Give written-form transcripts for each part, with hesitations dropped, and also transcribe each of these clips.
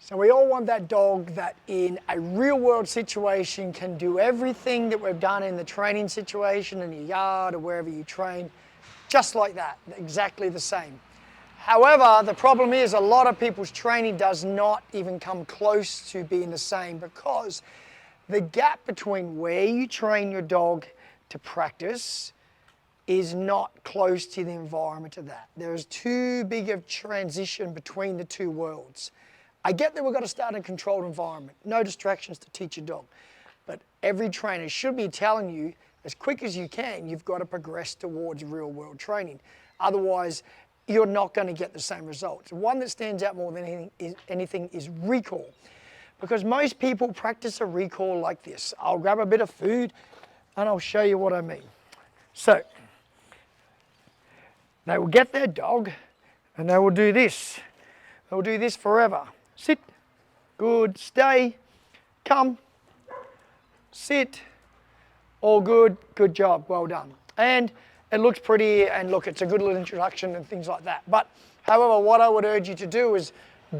So we all want that dog that in a real world situation can do everything that we've done in the training situation, in your yard or wherever you train, just like that, exactly the same. However, the problem is a lot of people's training does not even come close to being the same because the gap between where you train your dog to practice is not close to the environment of that. There is too big of transition between the two worlds. I get that we've got to start in a controlled environment, no distractions to teach your dog, but every trainer should be telling you as quick as you can, you've got to progress towards real world training. Otherwise, you're not going to get the same results. One that stands out more than anything is recall. Because most people practice a recall like this. I'll grab a bit of food and I'll show you what I mean. So, they will get their dog and they will do this. They will do this forever. Sit, good, stay, come, sit, all good, good job, well done. And it looks pretty and look, it's a good little introduction and things like that. But however, what I would urge you to do is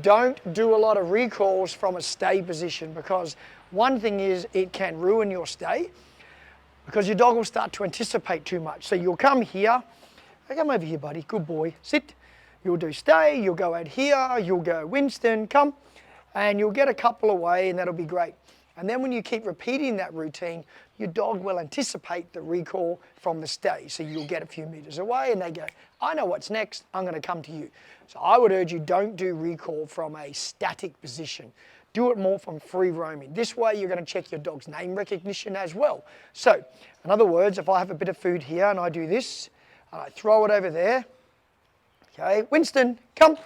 don't do a lot of recalls from a stay position because one thing is it can ruin your stay because your dog will start to anticipate too much. So you'll come here, come over here buddy, good boy, sit. You'll do stay, you'll go out here, you'll go Winston, come, and you'll get a couple away and that'll be great. And then when you keep repeating that routine, your dog will anticipate the recall from the stay. So you'll get a few meters away and they go, I know what's next, I'm going to come to you. So I would urge you, don't do recall from a static position. Do it more from free roaming. This way you're going to check your dog's name recognition as well. So in other words, if I have a bit of food here and I do this, and I throw it over there, okay, Winston, come.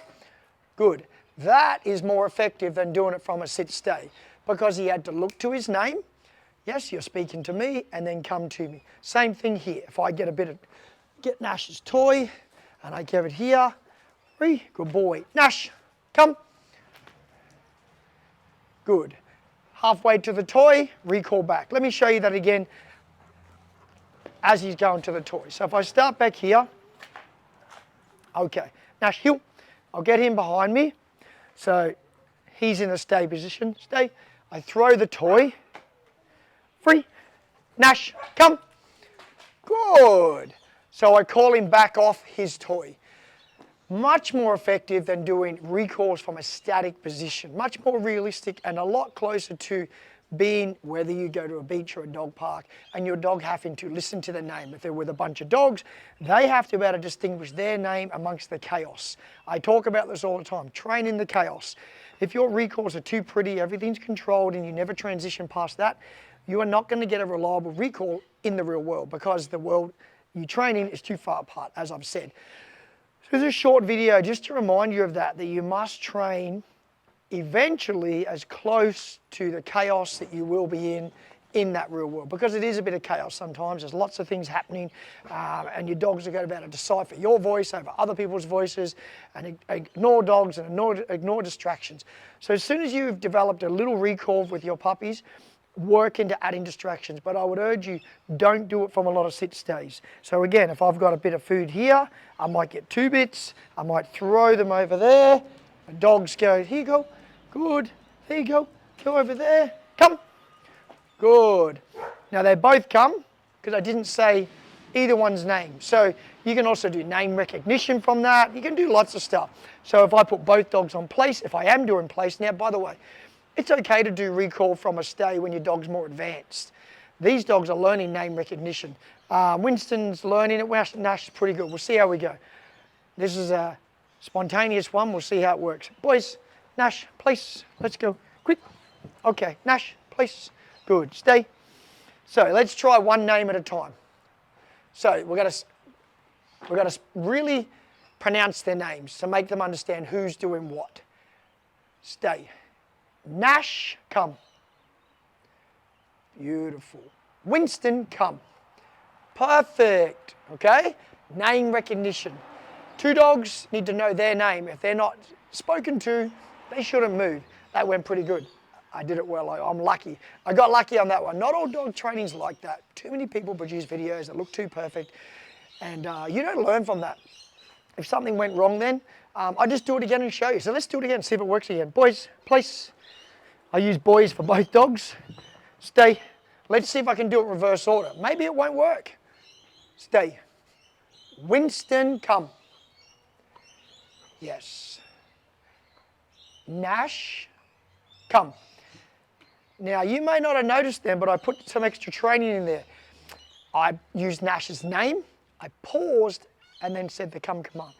Good. That is more effective than doing it from a sit-stay because he had to look to his name. Yes, you're speaking to me and then come to me. Same thing here. If I get Nash's toy and I give it here, good boy. Nash, come. Good. Halfway to the toy, recall back. Let me show you that again as he's going to the toy. So if I start back here, okay, Nash, heel. I'll get him behind me. So he's in a stay position. Stay. I throw the toy. Free. Nash, come. Good. So I call him back off his toy. Much more effective than doing recalls from a static position. Much more realistic and a lot closer to being whether you go to a beach or a dog park and your dog having to listen to the name. If they're with a bunch of dogs, they have to be able to distinguish their name amongst the chaos. I talk about this all the time, train in the chaos. If your recalls are too pretty, everything's controlled and you never transition past that, you are not going to get a reliable recall in the real world because the world you train in is too far apart, as I've said. So this is a short video just to remind you of that you must train eventually as close to the chaos that you will be in that real world because it is a bit of chaos sometimes. There's lots of things happening and your dogs are going to be able to decipher your voice over other people's voices and ignore dogs and ignore distractions. So as soon as you've developed a little recall with your puppies, work into adding distractions, but I would urge you, don't do it from a lot of sit stays. So again, if I've got a bit of food here, I might get 2 bits, I might throw them over there, the dogs go, here you go, good, there you go over there, come, good. Now they both come, because I didn't say either one's name. So you can also do name recognition from that, you can do lots of stuff. So if I put both dogs on place, if I am doing place, now by the way, it's okay to do recall from a stay when your dog's more advanced. These dogs are learning name recognition. Winston's learning it, Nash is pretty good. We'll see how we go. This is a spontaneous one, we'll see how it works. Boys, Nash, place, let's go, quick. Okay, Nash, place, good, stay. So let's try one name at a time. So we're gonna really pronounce their names to make them understand who's doing what. Stay. Nash, come. Beautiful. Winston, come. Perfect, okay? Name recognition. 2 dogs need to know their name. If they're not spoken to, they shouldn't move. That went pretty good. I did it well, I'm lucky. I got lucky on that one. Not all dog training's like that. Too many people produce videos that look too perfect and you don't learn from that. If something went wrong then, I just do it again and show you. So let's do it again, see if it works again. Boys, place. I use boys for both dogs. Stay. Let's see if I can do it in reverse order. Maybe it won't work. Stay. Winston, come. Yes. Nash, come. Now, you may not have noticed them, but I put some extra training in there. I used Nash's name, I paused, and then said the come command.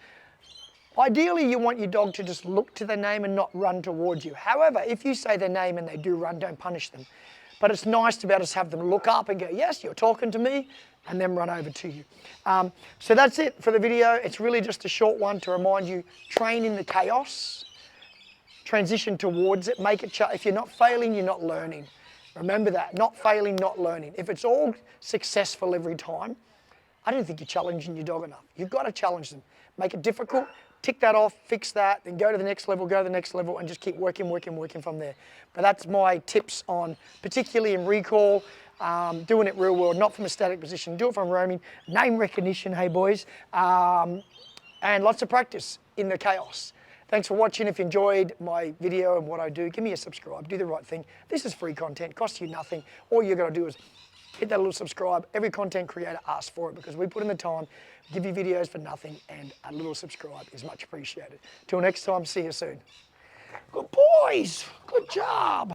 Ideally, you want your dog to just look to their name and not run towards you. However, if you say their name and they do run, don't punish them. But it's nice to be able to have them look up and go, yes, you're talking to me, and then run over to you. So that's it for the video. It's really just a short one to remind you, train in the chaos, transition towards it, make it, if you're not failing, you're not learning. Remember that, not failing, not learning. If it's all successful every time, I don't think you're challenging your dog enough. You've got to challenge them. Make it difficult, tick that off, fix that, then go to the next level, go to the next level, and just keep working from there. But that's my tips on, particularly in recall, doing it real world, not from a static position, do it from roaming, name recognition, hey boys, and lots of practice in the chaos. Thanks for watching. If you enjoyed my video and what I do, give me a subscribe, do the right thing. This is free content, costs you nothing. All you're gonna do is hit that little subscribe. Every content creator asks for it because we put in the time, give you videos for nothing, and a little subscribe is much appreciated. Till next time, see you soon. Good boys, good job.